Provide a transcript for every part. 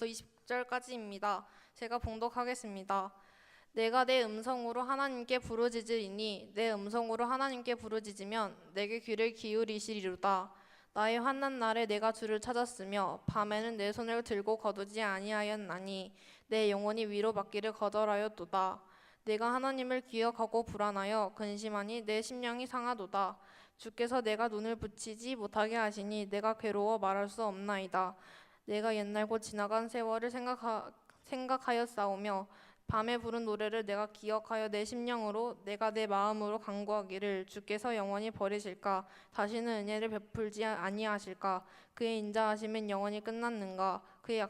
19절부터 20절까지입니다. 제가 봉독하겠습니다. 내가 내 음성으로 하나님께 부르짖으리니 내 음성으로 하나님께 부르짖으면 내게 귀를 기울이시리로다. 나의 환난 날에 내가 주를 찾았으며 밤에는 내 손을 들고 거두지 아니하였나니 내 영혼이 위로받기를 거절하였도다. 내가 하나님을 기억하고 불안하여 근심하니 내 심령이 상하도다. 주께서 내가 눈을 붙이지 못하게 하시니 내가 괴로워 말할 수 없나이다. 내가 옛날고 지나간 세월을 생각하였사오며 밤에 부른 노래를 내가 기억하여 내 심령으로 내가 내 마음으로 간구하기를 주께서 영원히 버리실까? 다시는 은혜를 베풀지 아니하실까? 그의 인자하심은 영원히 끝났는가? 그의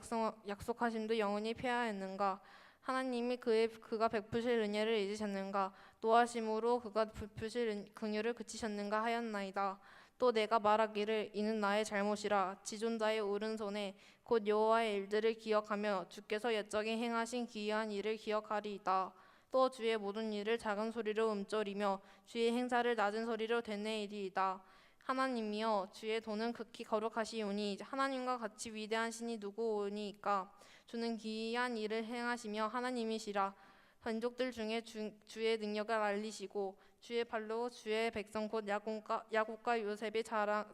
약속하심도 영원히 폐하였는가? 하나님이 그가 베푸실 은혜를 잊으셨는가? 노하심으로 그가 베푸실 긍휼을 그치셨는가 하였나이다. 또 내가 말하기를 이는 나의 잘못이라. 지존자의 오른손에 곧 여호와의 일들을 기억하며 주께서 옛적에 행하신 기이한 일을 기억하리이다. 또 주의 모든 일을 작은 소리로 움쩌리며 주의 행사를 낮은 소리로 되뇌이리이다. 하나님이여 주의 도는 극히 거룩하시오니 하나님과 같이 위대한 신이 누구오니이까? 주는 기이한 일을 행하시며 하나님이시라. 민족들 중에 주의 능력을 알리시고 주의 발로 주의 백성 곧 야곱과 요셉의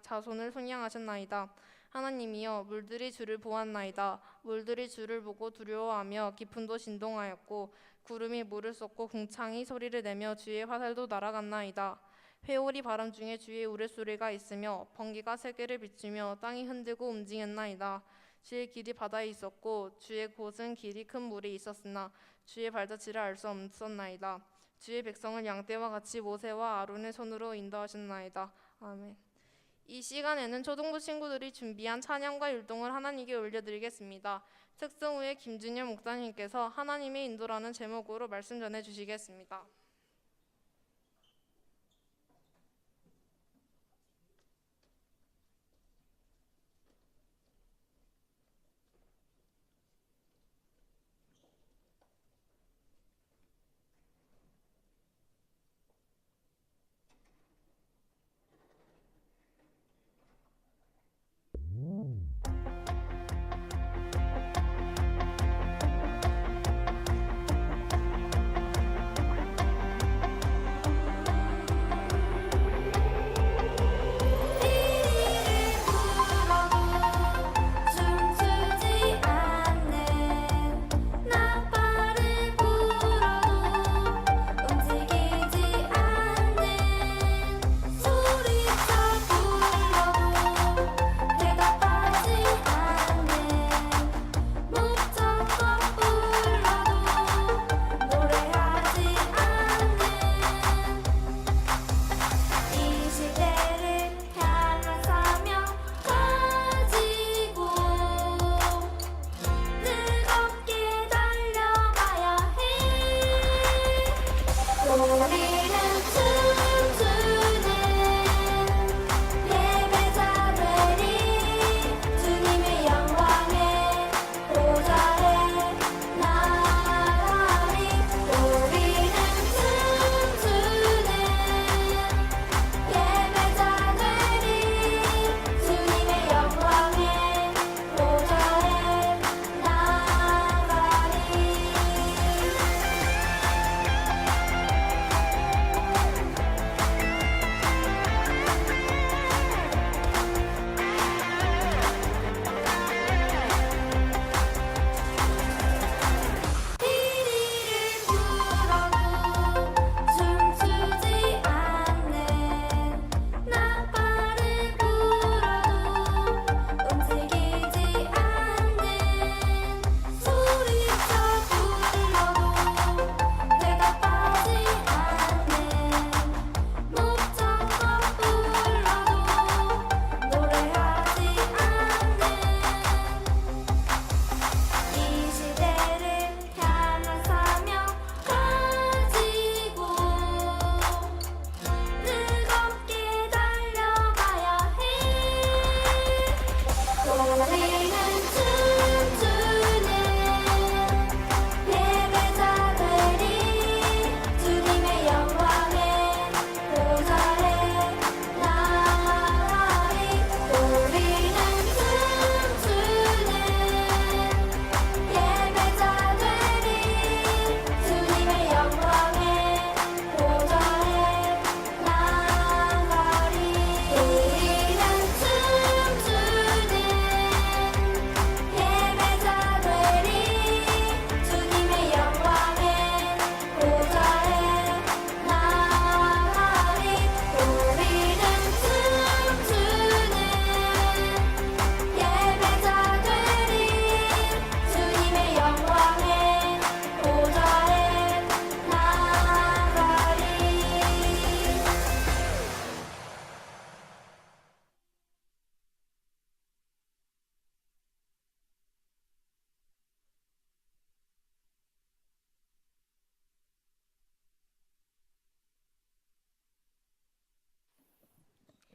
자손을 속량하셨나이다. 하나님이여 물들이 주를 보았나이다. 물들이 주를 보고 두려워하며 깊음도 진동하였고 구름이 물을 쏟고 궁창이 소리를 내며 주의 화살도 날아갔나이다. 회오리 바람 중에 주의 우레소리가 있으며 번개가 세계를 비추며 땅이 흔들고 움직였나이다. 주의 길이 바다에 있었고 주의 곳은 길이 큰 물에 있었으나 주의 발자취를 알 수 없었나이다. 주의 백성을 양떼와 같이 모세와 아론의 손으로 인도하셨나이다. 아멘. 이 시간에는 초등부 친구들이 준비한 찬양과 율동을 하나님께 올려드리겠습니다. 특성 후에 김준열 목사님께서 하나님의 인도라는 제목으로 말씀 전해주시겠습니다.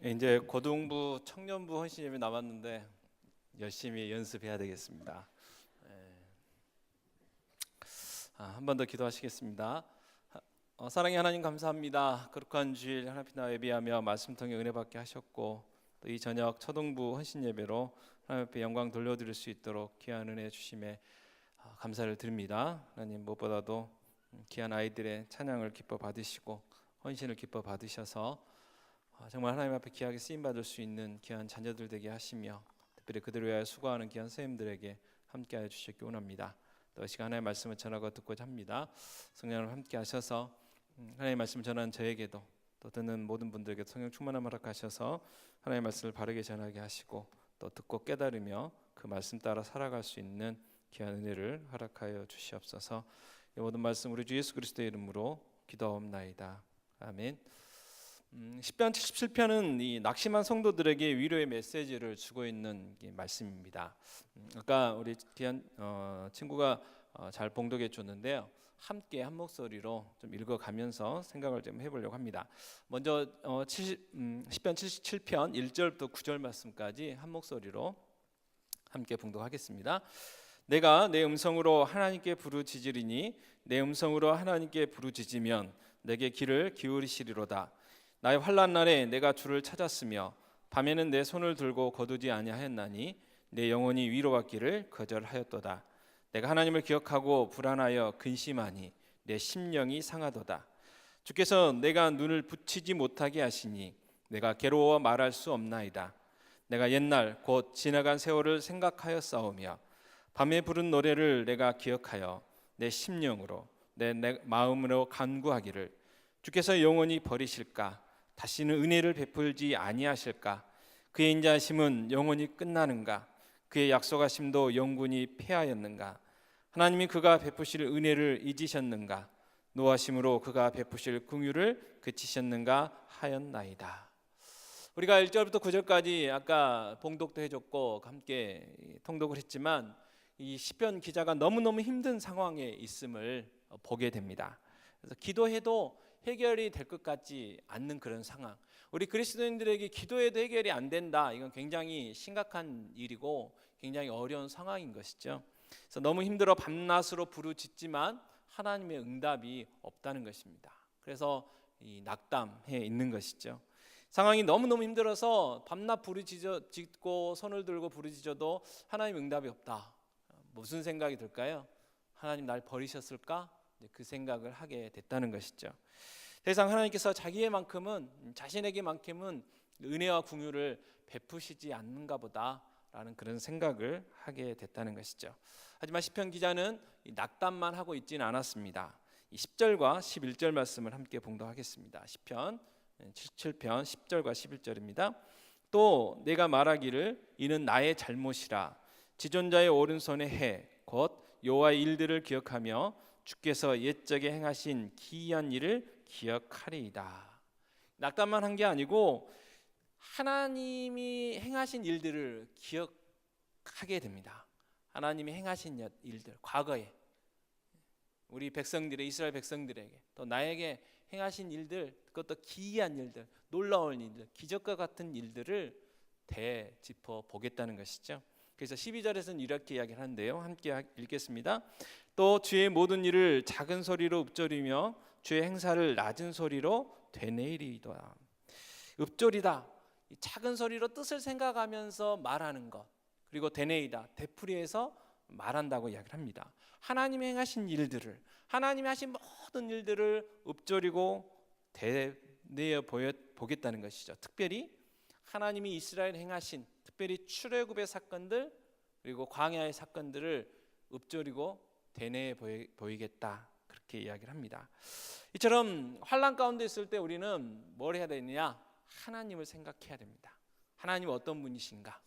이제 고등부, 청년부 헌신 예배 남았는데 열심히 연습해야 되겠습니다. 한 번 더 기도하시겠습니다. 사랑의 하나님 감사합니다. 거룩한 주일 하나님 앞에 예배하며 말씀 통해 은혜 받게 하셨고 또 이 저녁 초등부 헌신 예배로 하나님 앞에 영광 돌려드릴 수 있도록 귀한 은혜 주심에 감사를 드립니다. 하나님 무엇보다도 귀한 아이들의 찬양을 기뻐 받으시고 헌신을 기뻐 받으셔서 정말 하나님 앞에 귀하게 쓰임 받을 수 있는 귀한 자녀들 되게 하시며 특별히 그들을 위하여 수고하는 귀한 선생님들에게 함께하여 주시기 원합니다. 또 이 시간 하나님의 말씀을 전하고 듣고자 합니다. 성령을 함께 하셔서 하나님의 말씀을 전하는 저에게도 또 듣는 모든 분들에게 성령 충만함을 허락하셔서 하나님의 말씀을 바르게 전하게 하시고 또 듣고 깨달으며 그 말씀 따라 살아갈 수 있는 귀한 은혜를 허락하여 주시옵소서. 이 모든 말씀 우리 주 예수 그리스도의 이름으로 기도하옵나이다. 아멘. 시편 77편은 이 낙심한 성도들에게 위로의 메시지를 주고 있는 말씀입니다. 아까 우리 귀한 친구가 잘 봉독해 줬는데요. 함께 한 목소리로 좀 읽어가면서 생각을 좀 해보려고 합니다. 먼저 시편 77편 1절부터 9절 말씀까지 한 목소리로 함께 봉독하겠습니다. 내가 내 음성으로 하나님께 부르짖으리니 내 음성으로 하나님께 부르짖으면 내게 귀를 기울이시리로다. 나의 환난 날에 내가 주를 찾았으며 밤에는 내 손을 들고 거두지 아니하였나니 내 영혼이 위로받기를 거절하였도다. 내가 하나님을 기억하고 불안하여 근심하니 내 심령이 상하도다. 주께서 내가 눈을 붙이지 못하게 하시니 내가 괴로워 말할 수 없나이다. 내가 옛날 곧 지나간 세월을 생각하여 싸우며 밤에 부른 노래를 내가 기억하여 내 심령으로 내 마음으로 간구하기를 주께서 영원히 버리실까? 다시는 은혜를 베풀지 아니하실까? 그의 인자하심은 영원히 끝나는가? 그의 약속하심도 영원히 패하였는가? 하나님이 그가 베푸실 은혜를 잊으셨는가? 노하심으로 그가 베푸실 긍휼을 그치셨는가 하였나이다. 우리가 1절부터 9절까지 아까 봉독도 해줬고 함께 통독을 했지만 이 시편 기자가 너무너무 힘든 상황에 있음을 보게 됩니다. 그래서 기도해도 해결이 될 것 같지 않는 그런 상황. 우리 그리스도인들에게 기도해도 해결이 안 된다. 이건 굉장히 심각한 일이고 굉장히 어려운 상황인 것이죠. 그래서 너무 힘들어 밤낮으로 부르짖지만 하나님의 응답이 없다는 것입니다. 그래서 이 낙담해 있는 것이죠. 상황이 너무너무 힘들어서 밤낮 부르짖고 손을 들고 부르짖어도 하나님 응답이 없다. 무슨 생각이 들까요? 하나님 날 버리셨을까? 그 생각을 하게 됐다는 것이죠. 더 이상 하나님께서 자신에게만큼은 은혜와 긍휼을 베푸시지 않는가 보다라는 그런 생각을 하게 됐다는 것이죠. 하지만 시편 기자는 낙담만 하고 있지는 않았습니다. 10절과 11절 말씀을 함께 봉독하겠습니다. 시편 77편 10절과 11절입니다. 또 내가 말하기를 이는 나의 잘못이라 지존자의 오른손의 해 곧 여호와의 일들을 기억하며 주께서 옛적에 행하신 기이한 일을 기억하리이다. 낙담만 한 게 아니고 하나님이 행하신 일들을 기억하게 됩니다. 하나님이 행하신 일들, 과거에 우리 백성들의 이스라엘 백성들에게 또 나에게 행하신 일들, 그것도 기이한 일들, 놀라운 일들, 기적과 같은 일들을 되짚어 보겠다는 것이죠. 그래서 12절에서는 이렇게 이야기를 하는데요. 함께 읽겠습니다. 또 주의 모든 일을 작은 소리로 읊조리며 주의 행사를 낮은 소리로 되뇌이리이다. 읊조리다, 작은 소리로 뜻을 생각하면서 말하는 것, 그리고 되뇌이다, 되풀이해서 말한다고 이야기를 합니다. 하나님이 행하신 일들을, 하나님이 하신 모든 일들을 읊조리고 되뇌어 보겠다는 것이죠. 특별히 하나님이 이스라엘 행하신 특별히 출애굽의 사건들 그리고 광야의 사건들을 읊조리고 되뇌어 보이겠다, 그렇게 이야기를 합니다. 이처럼 환난 가운데 있을 때 우리는 뭘 해야 되느냐? 하나님을 생각해야 됩니다. 하나님이 어떤 분이신가?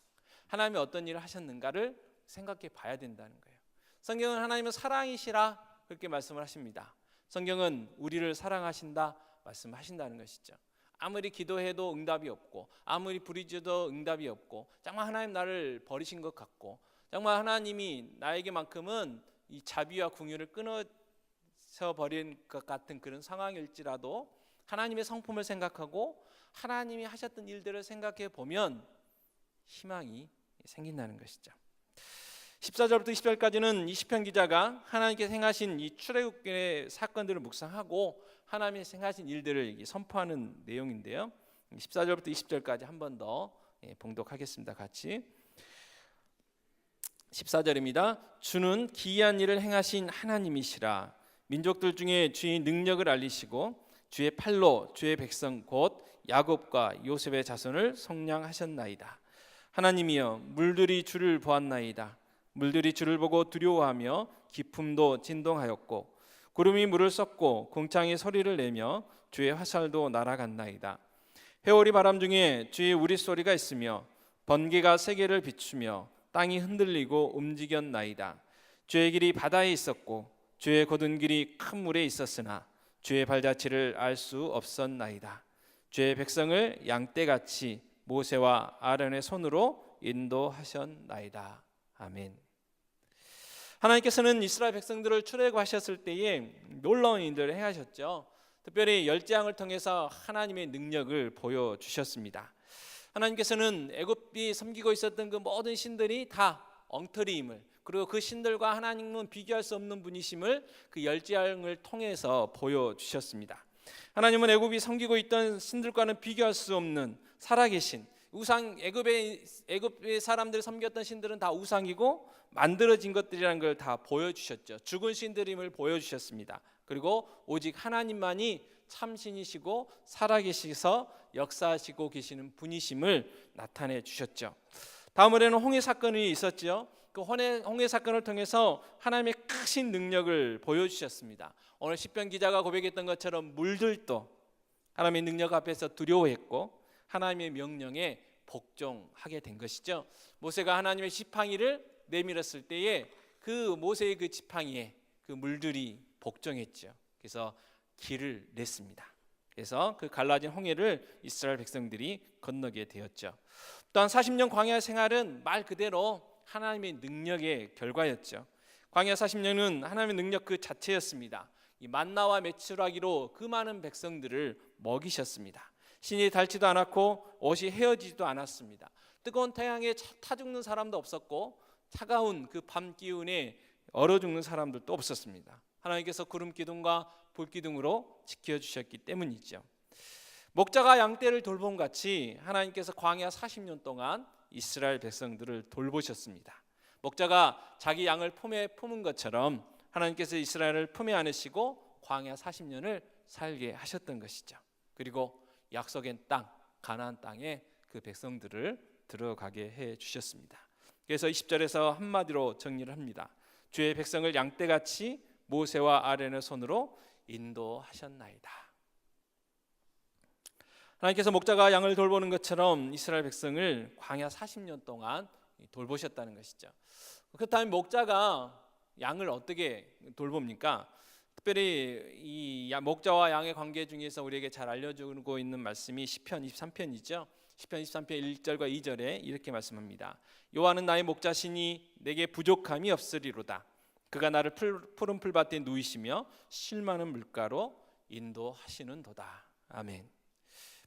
하나님이 어떤 일을 하셨는가를 생각해 봐야 된다는 거예요. 성경은 하나님은 사랑이시라 그렇게 말씀을 하십니다. 성경은 우리를 사랑하신다 말씀하신다는 것이죠. 아무리 기도해도 응답이 없고 아무리 부르짖어도 응답이 없고 정말 하나님 나를 버리신 것 같고 정말 하나님이 나에게만큼은 이 자비와 긍휼을 끊어서 버린 것 같은 그런 상황일지라도 하나님의 성품을 생각하고 하나님이 하셨던 일들을 생각해 보면 희망이 생긴다는 것이죠. 14절부터 20절까지는 이 시편 기자가 하나님께서 행하신 이 출애굽의 사건들을 묵상하고 하나님이 행하신 일들을 선포하는 내용인데요. 14절부터 20절까지 한 번 더 봉독하겠습니다. 같이 14절입니다. 주는 기이한 일을 행하신 하나님이시라. 민족들 중에 주의 능력을 알리시고 주의 팔로 주의 백성 곧 야곱과 요셉의 자손을 속량하셨나이다. 하나님이여 물들이 주를 보았나이다. 물들이 주를 보고 두려워하며 깊음도 진동하였고 구름이 물을 썩고 궁창이 소리를 내며 주의 화살도 날아갔나이다. 회오리 바람 중에 주의 우릿소리가 있으며 번개가 세계를 비추며 땅이 흔들리고 움직였나이다. 주의 길이 바다에 있었고 주의 곧은 길이 큰 물에 있었으나 주의 발자취를 알 수 없었나이다. 주의 백성을 양떼같이 모세와 아론의 손으로 인도하셨나이다. 아멘. 하나님께서는 이스라엘 백성들을 출애굽하셨을 때에 놀라운 일들을 행하셨죠. 특별히 열재앙을 통해서 하나님의 능력을 보여주셨습니다. 하나님께서는 애굽이 섬기고 있었던 그 모든 신들이 다 엉터리임을, 그리고 그 신들과 하나님은 비교할 수 없는 분이심을 그 열재앙을 통해서 보여주셨습니다. 하나님은 애굽이 섬기고 있던 신들과는 비교할 수 없는 살아계신 우상, 애굽의 사람들이 섬겼던 신들은 다 우상이고 만들어진 것들이라는 걸 다 보여주셨죠. 죽은 신들임을 보여주셨습니다. 그리고 오직 하나님만이 참신이시고 살아계시서 역사하시고 계시는 분이심을 나타내 주셨죠. 다음으로는 홍해 사건이 있었죠. 그 홍해 사건을 통해서 하나님의 크신 능력을 보여주셨습니다. 오늘 시편 기자가 고백했던 것처럼 물들도 하나님의 능력 앞에서 두려워했고 하나님의 명령에 복종하게 된 것이죠. 모세가 하나님의 지팡이를 내밀었을 때에 그 모세의 그 지팡이에 그 물들이 복종했죠. 그래서 길을 냈습니다. 그래서 그 갈라진 홍해를 이스라엘 백성들이 건너게 되었죠. 또한 40년 광야 생활은 말 그대로 하나님의 능력의 결과였죠. 광야 40년은 하나님의 능력 그 자체였습니다. 이 만나와 메추라기로 그 많은 백성들을 먹이셨습니다. 신이 닳지도 않았고 옷이 헤어지지도 않았습니다. 뜨거운 태양에 타 죽는 사람도 없었고 차가운 그 밤 기운에 얼어 죽는 사람들도 없었습니다. 하나님께서 구름 기둥과 불 기둥으로 지켜주셨기 때문이죠. 목자가 양떼를 돌봄 같이 하나님께서 광야 40년 동안 이스라엘 백성들을 돌보셨습니다. 목자가 자기 양을 품에 품은 것처럼 하나님께서 이스라엘을 품에 안으시고 광야 40년을 살게 하셨던 것이죠. 그리고 약속의 땅, 가나안 땅에 그 백성들을 들어가게 해 주셨습니다. 그래서 20절에서 한마디로 정리를 합니다. 주의 백성을 양떼같이 모세와 아론의 손으로 인도하셨나이다. 하나님께서 목자가 양을 돌보는 것처럼 이스라엘 백성을 광야 40년 동안 돌보셨다는 것이죠. 그렇다면 목자가 양을 어떻게 돌봅니까? 특별히 이 목자와 양의 관계 중에서 우리에게 잘 알려주고 있는 말씀이 시편 23편이죠. 시편 23편 1절과 2절에 이렇게 말씀합니다. 여호와는 나의 목자시니 내게 부족함이 없으리로다. 그가 나를 푸른 풀밭에 누이시며 쉴 많은 물가로 인도하시는도다. 아멘.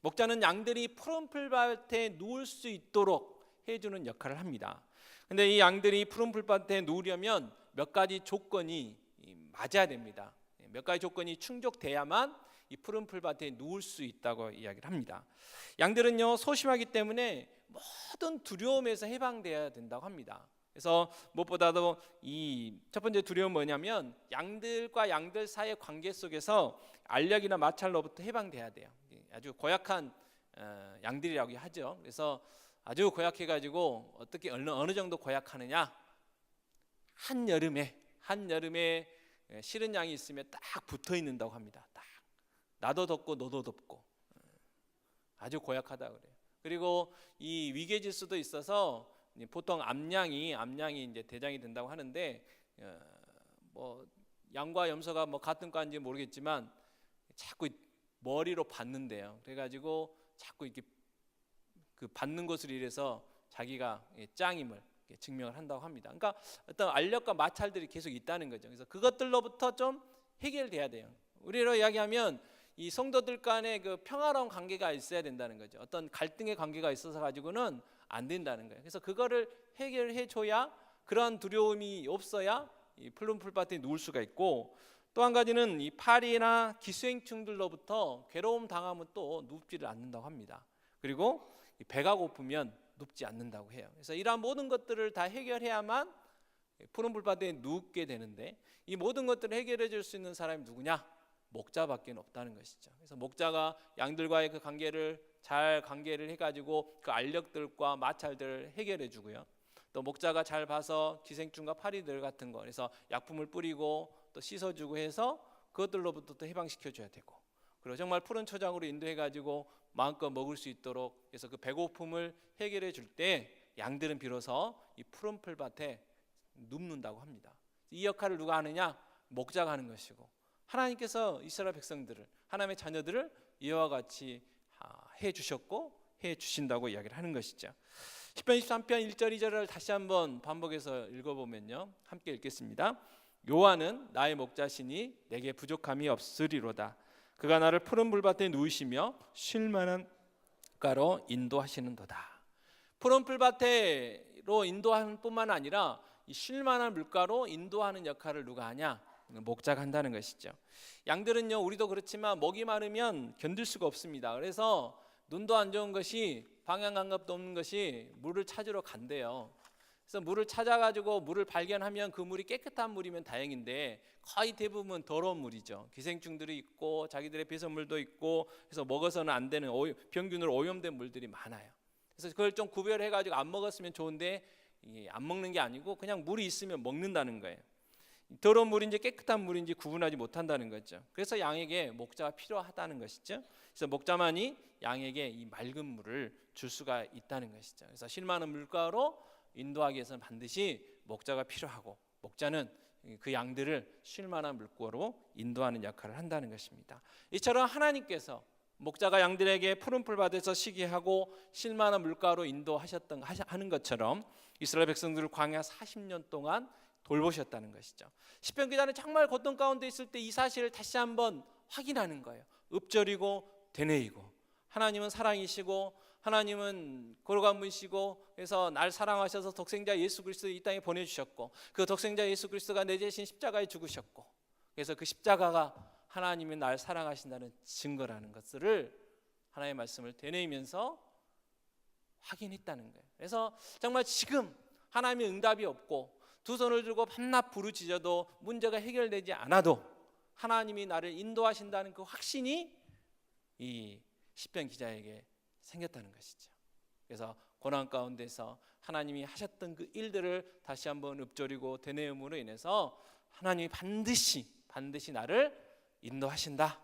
목자는 양들이 푸른 풀밭에 누울 수 있도록 해주는 역할을 합니다. 근데 이 양들이 푸른 풀밭에 누우려면 몇 가지 조건이 맞아야 됩니다. 몇 가지 조건이 충족돼야만 이 푸른 풀밭에 누울 수 있다고 이야기를 합니다. 양들은요 소심하기 때문에 모든 두려움에서 해방돼야 된다고 합니다. 그래서 무엇보다도 이 첫 번째 두려움은 뭐냐면 양들과 양들 사이의 관계 속에서 알력이나 마찰로부터 해방돼야 돼요. 아주 고약한 양들이라고 하죠. 그래서 아주 고약해가지고 어떻게 어느 정도 고약하느냐? 한여름에 싫은 양이 있으면 딱 붙어 있는다고 합니다. 딱 나도 덥고 너도 덥고 아주 고약하다 그래요. 그리고 이 위계질서도 있어서 보통 암양이 이제 대장이 된다고 하는데 뭐 양과 염소가 뭐 같은 과인지 모르겠지만 자꾸 머리로 받는데요. 그래가지고 자꾸 이렇게 그 받는 것을 이래서 자기가 짱임을 증명을 한다고 합니다. 그러니까 어떤 알력과 마찰들이 계속 있다는 거죠. 그래서 그것들로부터 좀 해결돼야 돼요. 우리로 이야기하면 이 성도들 간에 그 평화로운 관계가 있어야 된다는 거죠. 어떤 갈등의 관계가 있어서 가지고는 안 된다는 거예요. 그래서 그거를 해결해 줘야, 그런 두려움이 없어야 이 푸른 풀밭에 누울 수가 있고, 또 한 가지는 이 파리나 기생충들로부터 괴로움 당하면 또 눕지를 않는다고 합니다. 그리고 배가 고프면 눕지 않는다고 해요. 그래서 이러한 모든 것들을 다 해결해야만 푸른 풀밭에 눕게 되는데, 이 모든 것들을 해결해 줄 수 있는 사람이 누구냐? 목자밖에 없다는 것이죠. 그래서 목자가 양들과의 그 관계를 잘 관계를 해가지고 그 알력들과 마찰들을 해결해 주고요. 또 목자가 잘 봐서 기생충과 파리들 같은 거, 그래서 약품을 뿌리고 또 씻어주고 해서 그것들로부터 또 해방시켜 줘야 되고, 그리고 정말 푸른 초장으로 인도해 가지고 마음껏 먹을 수 있도록 해서 그 배고픔을 해결해 줄 때 양들은 비로소 이 푸른 풀밭에 눕는다고 합니다. 이 역할을 누가 하느냐? 목자가 하는 것이고, 하나님께서 이스라엘 백성들을, 하나님의 자녀들을 이와 같이 해 주셨고 해 주신다고 이야기를 하는 것이죠. 시편 23편 1절 2절을 다시 한번 반복해서 읽어보면요, 함께 읽겠습니다. 여호와는 나의 목자시니 내게 부족함이 없으리로다. 그가 나를 푸른 풀밭에 누이시며 쉴 만한 가로 인도하시는도다. 푸른 풀밭으로 인도하는 뿐만 아니라 이 쉴 만한 물가로 인도하는 역할을 누가 하냐? 목자가 한다는 것이죠. 양들은요, 우리도 그렇지만 먹이 마르면 견딜 수가 없습니다. 그래서 눈도 안 좋은 것이, 방향 감각도 없는 것이 물을 찾으러 간대요. 그래서 물을 찾아가지고 물을 발견하면 그 물이 깨끗한 물이면 다행인데 거의 대부분 더러운 물이죠. 기생충들이 있고 자기들의 배설물도 있고, 그래서 먹어서는 안 되는 병균으로 오염된 물들이 많아요. 그래서 그걸 좀 구별해가지고 안 먹었으면 좋은데 안 먹는 게 아니고 그냥 물이 있으면 먹는다는 거예요. 더러운 물인지 깨끗한 물인지 구분하지 못한다는 거죠. 그래서 양에게 목자가 필요하다는 것이죠. 그래서 목자만이 양에게 이 맑은 물을 줄 수가 있다는 것이죠. 그래서 쉴 만한 물가로 인도하기 위해서는 반드시 목자가 필요하고, 목자는 그 양들을 쉴 만한 물가로 인도하는 역할을 한다는 것입니다. 이처럼 하나님께서 목자가 양들에게 푸른 풀밭에서 쉬게 하고 쉴 만한 물가로 인도하셨던 하는 것처럼 이스라엘 백성들을 광야 40년 동안 돌보셨다는 것이죠. 시편 기자는 정말 고통 가운데 있을 때 이 사실을 다시 한번 확인하는 거예요. 읊조리고 되뇌이고, 하나님은 사랑이시고 하나님은 거룩한 분이시고, 그래서 날 사랑하셔서 독생자 예수 그리스도를 이 땅에 보내주셨고, 그 독생자 예수 그리스도가 내 대신 십자가에 죽으셨고, 그래서 그 십자가가 하나님이 날 사랑하신다는 증거라는 것을 하나님의 말씀을 되뇌이면서 확인했다는 거예요. 그래서 정말 지금 하나님의 응답이 없고 두 손을 들고 밤낮 부르짖어도 문제가 해결되지 않아도 하나님이 나를 인도하신다는 그 확신이 이 시편 기자에게 생겼다는 것이죠. 그래서 고난 가운데서 하나님이 하셨던 그 일들을 다시 한번 읊조리고 되뇌음으로 인해서 하나님이 반드시 나를 인도하신다.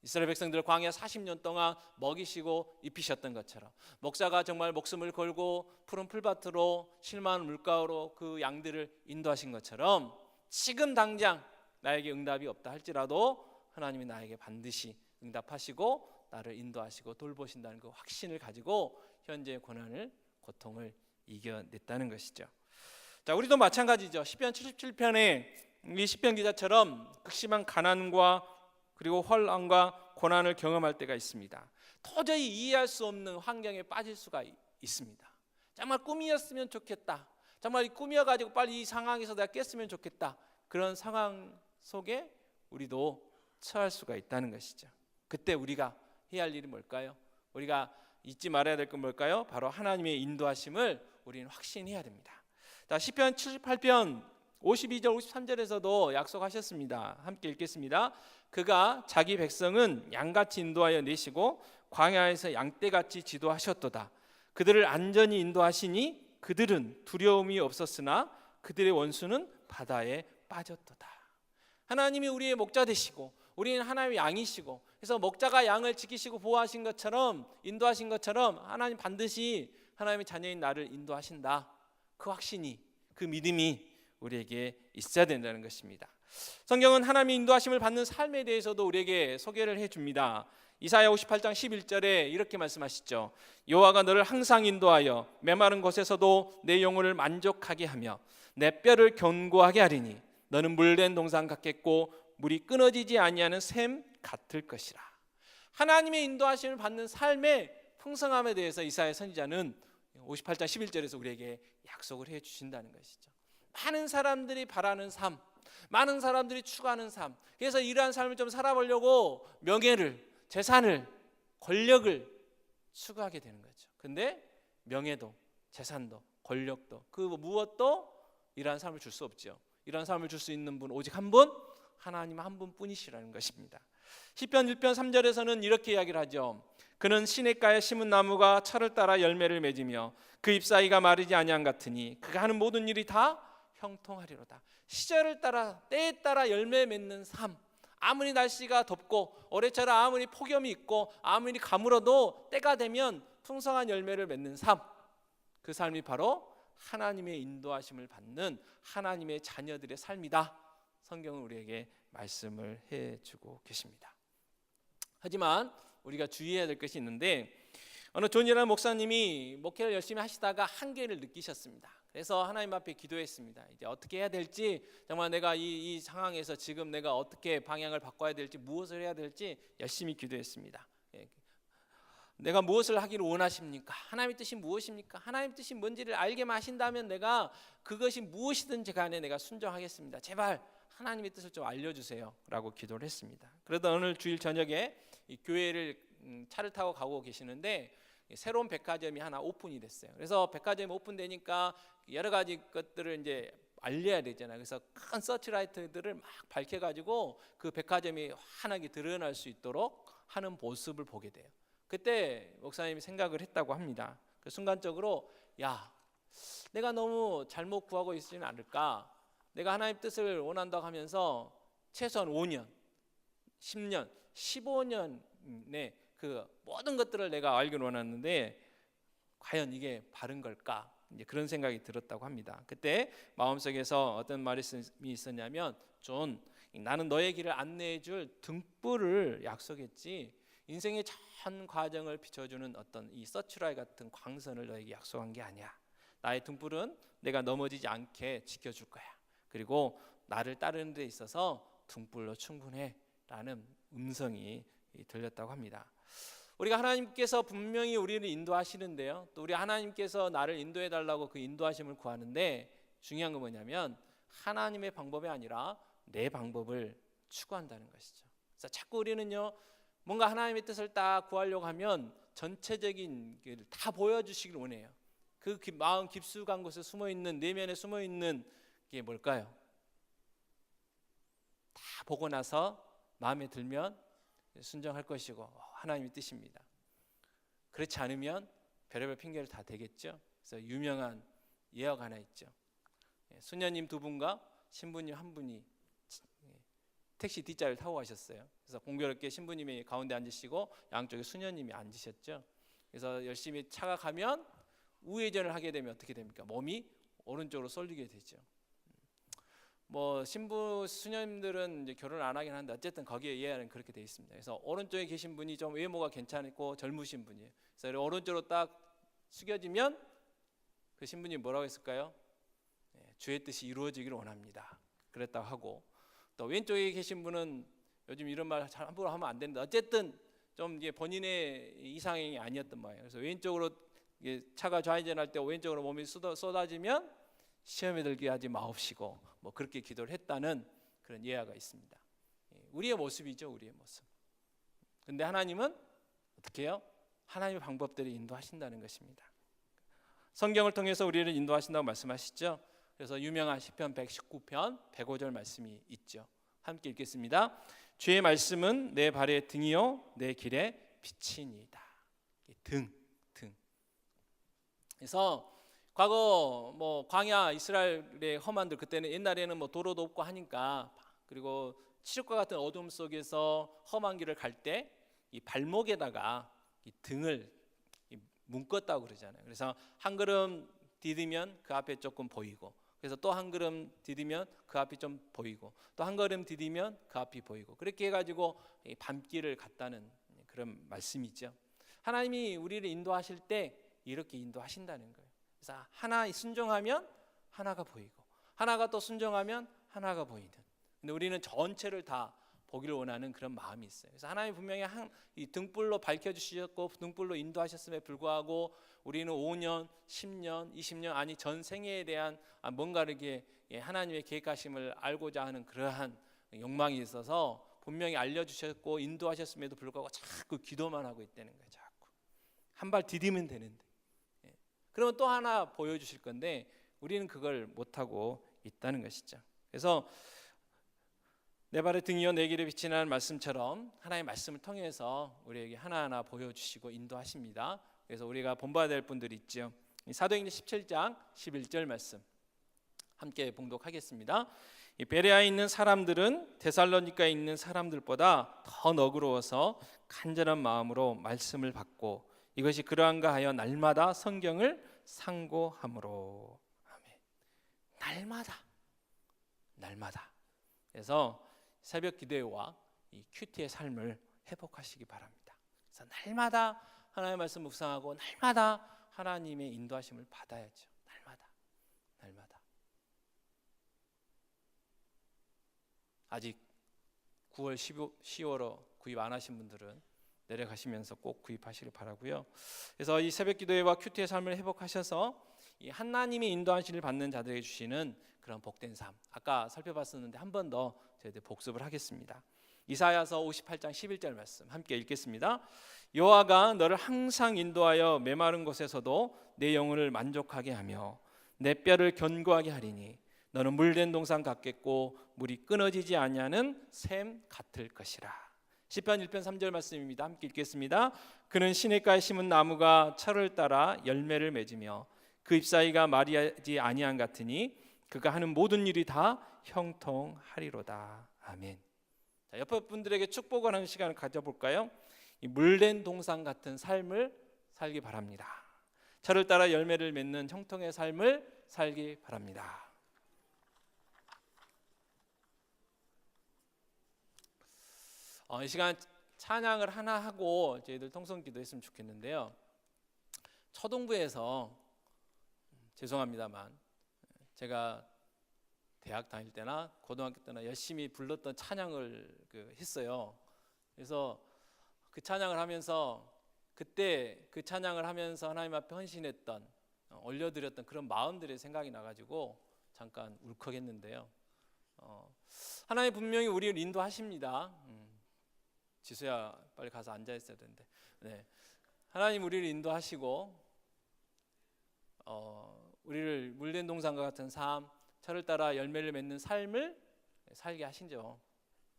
이스라엘 백성들 광야 40년 동안 먹이시고 입히셨던 것처럼 목자가 정말 목숨을 걸고 푸른 풀밭으로 쉴만한 물가로 그 양들을 인도하신 것처럼 지금 당장 나에게 응답이 없다 할지라도 하나님이 나에게 반드시 응답하시고 나를 인도하시고 돌보신다는 그 확신을 가지고 현재의 고난을, 고통을 이겨냈다는 것이죠. 자, 우리도 마찬가지죠. 시편 77편에 이 시편 기자처럼 극심한 가난과 그리고 혼란과 고난을 경험할 때가 있습니다. 도저히 이해할 수 없는 환경에 빠질 수가 있습니다. 정말 꿈이었으면 좋겠다. 정말 꿈이어가지고 빨리 이 상황에서 내가 깼으면 좋겠다. 그런 상황 속에 우리도 처할 수가 있다는 것이죠. 그때 우리가 해야 할 일이 뭘까요? 우리가 잊지 말아야 될 건 뭘까요? 바로 하나님의 인도하심을 우리는 확신해야 됩니다. 자, 시편 78편 52절 53절에서도 약속하셨습니다. 함께 읽겠습니다. 그가 자기 백성은 양같이 인도하여 내시고 광야에서 양떼같이 지도하셨도다. 그들을 안전히 인도하시니 그들은 두려움이 없었으나 그들의 원수는 바다에 빠졌도다. 하나님이 우리의 목자 되시고 우리는 하나님의 양이시고, 그래서 목자가 양을 지키시고 보호하신 것처럼, 인도하신 것처럼 하나님 반드시 하나님의 자녀인 나를 인도하신다. 그 확신이, 그 믿음이 우리에게 있어야 된다는 것입니다. 성경은 하나님의 인도하심을 받는 삶에 대해서도 우리에게 소개를 해줍니다. 이사야 58장 11절에 이렇게 말씀하시죠. 여호와가 너를 항상 인도하여 메마른 곳에서도 내 영혼을 만족하게 하며 내 뼈를 견고하게 하리니 너는 물된 동산 같겠고 물이 끊어지지 아니하는 샘 같을 것이라. 하나님의 인도하심을 받는 삶의 풍성함에 대해서 이사야 선지자는 58장 11절에서 우리에게 약속을 해 주신다는 것이죠. 많은 사람들이 바라는 삶, 많은 사람들이 추구하는 삶, 그래서 이러한 삶을 좀 살아보려고 명예를, 재산을, 권력을 추구하게 되는 거죠. 근데 명예도, 재산도, 권력도, 그 무엇도 이러한 삶을 줄 수 없죠. 이러한 삶을 줄 수 있는 분 오직 한 분, 하나님 한 분뿐이시라는 것입니다. 시편 1편 3절에서는 이렇게 이야기를 하죠. 그는 시냇가에 심은 나무가 철을 따라 열매를 맺으며 그 잎사귀가 마르지 아니함 같으니 그가 하는 모든 일이 다 형통하리로다. 시절을 따라, 때에 따라 열매 맺는 삶, 아무리 날씨가 덥고 올해처럼 아무리 폭염이 있고 아무리 가물어도 때가 되면 풍성한 열매를 맺는 삶, 그 삶이 바로 하나님의 인도하심을 받는 하나님의 자녀들의 삶이다. 성경은 우리에게 말씀을 해주고 계십니다. 하지만 우리가 주의해야 될 것이 있는데, 어느 존이라는 목사님이 목회를 열심히 하시다가 한계를 느끼셨습니다. 그래서 하나님 앞에 기도했습니다. 이제 어떻게 해야 될지, 정말 내가 이 상황에서 지금 내가 어떻게 방향을 바꿔야 될지, 무엇을 해야 될지 열심히 기도했습니다. 내가 무엇을 하기를 원하십니까? 하나님의 뜻이 무엇입니까? 하나님의 뜻이 뭔지를 알게만 하신다면 내가 그것이 무엇이든지 간에 내가 순종하겠습니다. 제발 하나님의 뜻을 좀 알려주세요 라고 기도를 했습니다. 그러다 어느 주일 저녁에 이 교회를 차를 타고 가고 계시는데 새로운 백화점이 하나 오픈이 됐어요. 그래서 백화점이 오픈되니까 여러 가지 것들을 이제 알려야 되잖아요. 그래서 큰 서치라이트들을 막 밝혀가지고 그 백화점이 환하게 드러날 수 있도록 하는 모습을 보게 돼요. 그때 목사님이 생각을 했다고 합니다. 그 순간적으로 야, 내가 너무 잘못 구하고 있지는 않을까? 내가 하나님 뜻을 원한다고 하면서 최소한 5년, 10년, 15년의 그 모든 것들을 내가 알기를 원하는데 과연 이게 바른 걸까? 이제 그런 생각이 들었다고 합니다. 그때 마음속에서 어떤 말씀이 있었냐면, 존, 나는 너의 길을 안내해 줄 등불을 약속했지 인생의 전 과정을 비춰주는 어떤 이 서치라이 같은 광선을 너에게 약속한 게 아니야. 나의 등불은 내가 넘어지지 않게 지켜줄 거야. 그리고 나를 따르는 데 있어서 등불로 충분해 라는 음성이 들렸다고 합니다. 우리가 하나님께서 분명히 우리를 인도하시는데요, 또 우리 하나님께서 나를 인도해 달라고 그 인도하심을 구하는데 중요한 건 뭐냐면 하나님의 방법이 아니라 내 방법을 추구한다는 것이죠. 그래서 자꾸 우리는요, 뭔가 하나님의 뜻을 딱 구하려고 하면 전체적인 걸 다 보여주시길 원해요. 그 마음 깊숙한 곳에 숨어있는, 내면에 숨어있는 게 뭘까요? 다 보고 나서 마음에 들면 순종할 것이고 하나님의 뜻입니다. 그렇지 않으면 별의별 핑계를 다 대겠죠. 그래서 유명한 예언 하나 있죠. 수녀님 2분과 신부님 1분이 택시 뒷자리를 타고 가셨어요. 그래서 공교롭게 신부님이 가운데 앉으시고 양쪽에 수녀님이 앉으셨죠. 그래서 열심히 차가 가면 우회전을 하게 되면 어떻게 됩니까? 몸이 오른쪽으로 쏠리게 되죠. 뭐 신부 수녀님들은 이제 결혼 안 하긴 하는데 어쨌든 거기에 예언은 그렇게 돼 있습니다. 그래서 오른쪽에 계신 분이 좀 외모가 괜찮고 젊으신 분이에요. 그래서 오른쪽으로 딱 숙여지면 그 신부님이 뭐라고 했을까요? 주의 뜻이 이루어지기를 원합니다. 그랬다고 하고, 또 왼쪽에 계신 분은 요즘 이런 말 잘 함부로 하면 안 되는데 어쨌든 좀 이게 본인의 이상형이 아니었던 모양이에요. 그래서 왼쪽으로 차가 좌회전할 때 왼쪽으로 몸이 쏟아지면 시험에 들게 하지 마옵시고 뭐 그렇게 기도를 했다는 그런 예화가 있습니다. 우리의 모습이죠, 우리의 모습. 근데 하나님은 어떻게 해요? 하나님의 방법대로 인도하신다는 것입니다. 성경을 통해서 우리를 인도하신다고 말씀하시죠. 그래서 유명한 시편 119편 105절 말씀이 있죠. 함께 읽겠습니다. 주의 말씀은 내 발의 등이요 내 길의 빛이니이다. 등. 그래서 과거 뭐 광야 이스라엘의 험한들, 그때는 옛날에는 뭐 도로도 없고 하니까, 그리고 칠흑과 같은 어둠 속에서 험한 길을 갈 때 이 발목에다가 이 등을 묶었다고 그러잖아요. 그래서 한 걸음 디디면 그 앞에 조금 보이고, 그래서 또 한 걸음 디디면 그 앞이 좀 보이고, 또 한 걸음 디디면 그 앞이 보이고, 그렇게 해가지고 밤길을 갔다는 그런 말씀이죠. 하나님이 우리를 인도하실 때 이렇게 인도하신다는 거예요. 그래서 하나 순종하면 하나가 보이고, 하나가 또 순종하면 하나가 보이는. 근데 우리는 전체를 다 보기를 원하는 그런 마음이 있어요. 그래서 하나님 분명히 이 등불로 밝혀주셨고 등불로 인도하셨음에 불구하고 우리는 5년, 10년, 20년 아니 전 생애에 대한 뭔가를 이렇게 하나님의 계획하심을 알고자 하는 그러한 욕망이 있어서 분명히 알려주셨고 인도하셨음에도 불구하고 자꾸 기도만 하고 있다는 거예요. 자꾸 한 발 디디면 되는데 그러면 또 하나 보여주실 건데 우리는 그걸 못하고 있다는 것이죠. 그래서 내 발의 등 이어 내 길에 비치는 말씀처럼 하나님의 말씀을 통해서 우리에게 하나하나 보여주시고 인도하십니다. 그래서 우리가 본받아야 될 분들이 있죠. 사도행전 17장 11절 말씀 함께 봉독하겠습니다. 이 베레아에 있는 사람들은 데살로니가에 있는 사람들보다 더 너그러워서 간절한 마음으로 말씀을 받고 이것이 그러한가 하여 날마다 성경을 상고함으로. 아멘. 날마다. 그래서 새벽 기도회와 이 큐티의 삶을 회복하시기 바랍니다. 그래서 날마다 하나님의 말씀 묵상하고 날마다 하나님의 인도하심을 받아야죠. 날마다. 아직 9월, 10월로 구입 안 하신 분들은 내려가시면서 꼭 구입하시길 바라고요. 그래서 이 새벽 기도회와 큐티의 삶을 회복하셔서 이 하나님의 인도하심을 받는 자들에게 주시는 그런 복된 삶. 아까 살펴봤었는데 한 번 더 저희들 복습을 하겠습니다. 이사야서 58장 11절 말씀 함께 읽겠습니다. 여호와가 너를 항상 인도하여 메마른 곳에서도 내 영혼을 만족하게 하며 내 뼈를 견고하게 하리니 너는 물된 동산 같겠고 물이 끊어지지 아니하는 샘 같을 것이라. 시편 1편 3절 말씀입니다. 함께 읽겠습니다. 그는 시냇가에 심은 나무가 철을 따라 열매를 맺으며 그 잎사이가 마르지 아니한 같으니 그가 하는 모든 일이 다 형통하리로다. 아멘. 자, 옆에 분들에게 축복을 하는 시간을 가져볼까요? 이 물된 동산 같은 삶을 살기 바랍니다. 철을 따라 열매를 맺는 형통의 삶을 살기 바랍니다. 이 시간 찬양을 하나 하고 저희들 통성기도 했으면 좋겠는데요. 초등부에서 죄송합니다만 제가 대학 다닐 때나 고등학교 때나 열심히 불렀던 찬양을 했어요. 그래서 그 찬양을 하면서 그때 그 찬양을 하면서 하나님 앞에 헌신했던 올려드렸던 그런 마음들이 생각이 나가지고 잠깐 울컥했는데요. 하나님 분명히 우리를 인도하십니다. 지수야 빨리 가서 앉아 있어야 되는데. 네. 하나님 우리를 인도하시고 우리를 물된 동산과 같은 삶, 철을 따라 열매를 맺는 삶을 살게 하신죠.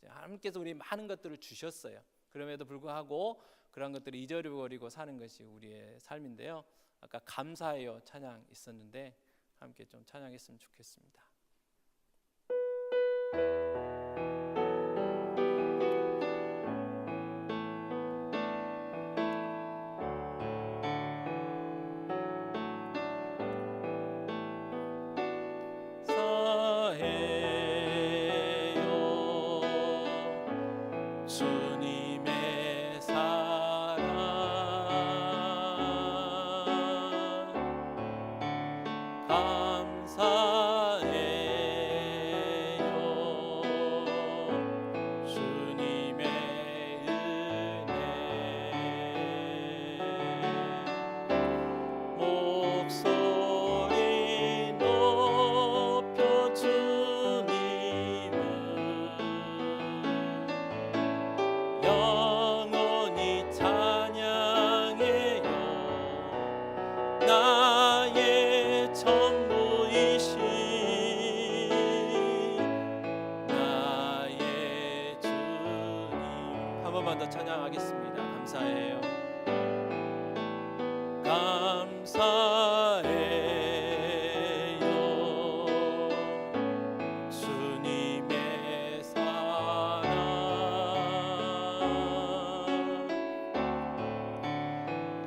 하나님께서 우리 많은 것들을 주셨어요. 그럼에도 불구하고 그런 것들을 잊어버리고 사는 것이 우리의 삶인데요. 아까 감사해요 찬양 있었는데 함께 좀 찬양했으면 좋겠습니다. 찬양하겠습니다. 감사해요. 감사해요. 주님의 사랑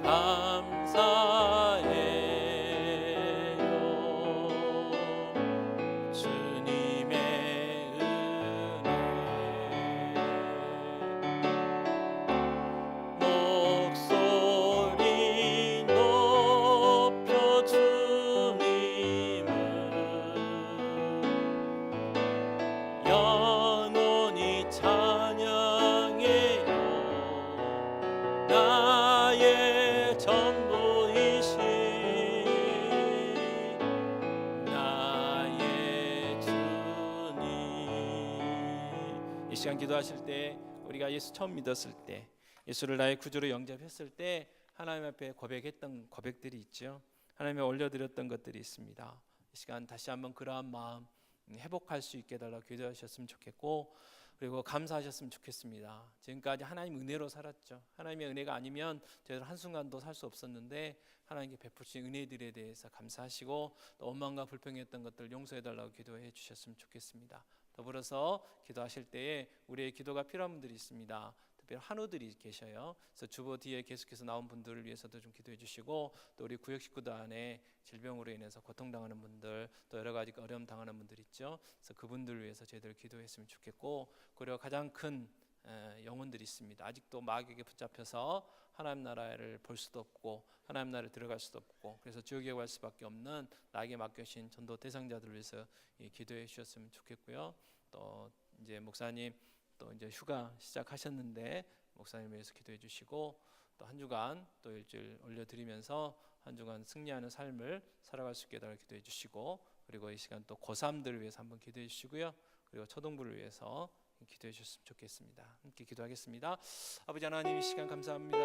감사해요. 주님의 은혜 이 시간 기도하실 때 우리가 예수 처음 믿었을 때, 예수를 나의 구주로 영접했을 때 하나님 앞에 고백했던 고백들이 있죠. 하나님에 올려드렸던 것들이 있습니다. 이 시간 다시 한번 그러한 마음 회복할 수 있게 달라고 기도하셨으면 좋겠고, 그리고 감사하셨으면 좋겠습니다. 지금까지 하나님 은혜로 살았죠. 하나님의 은혜가 아니면 저희들 한순간도 살 수 없었는데 하나님께 베푸신 은혜들에 대해서 감사하시고, 또 원망과 불평했던 것들 용서해달라고 기도해 주셨으면 좋겠습니다. 더불어서 기도하실 때에 우리의 기도가 필요한 분들이 있습니다. 특별히 한우들이 계셔요. 그래서 주보 뒤에 계속해서 나온 분들을 위해서도 좀 기도해 주시고, 또 우리 구역 식구들 안에 질병으로 인해서 고통당하는 분들, 또 여러 가지 어려움 당하는 분들 있죠. 그래서 그분들을 위해서 저희들 기도했으면 좋겠고, 그리고 가장 큰 영혼들이 있습니다. 아직도 마귀에게 붙잡혀서 하나님 나라를 볼 수도 없고 하나님 나라에 들어갈 수도 없고, 그래서 지옥에 갈 수밖에 없는 나에게 맡겨진 전도 대상자들을 위해서 기도해 주셨으면 좋겠고요. 또 이제 목사님 또 이제 휴가 시작하셨는데 목사님 위해서 기도해 주시고, 또 한 주간 또 일주일 올려드리면서 한 주간 승리하는 삶을 살아갈 수 있게 달라고 기도해 주시고, 그리고 이 시간 또 고3들을 위해서 한번 기도해 주시고요. 그리고 초등부를 위해서 기도해 주셨으면 좋겠습니다. 함께 기도하겠습니다. 아버지 하나님, 이 시간 감사합니다.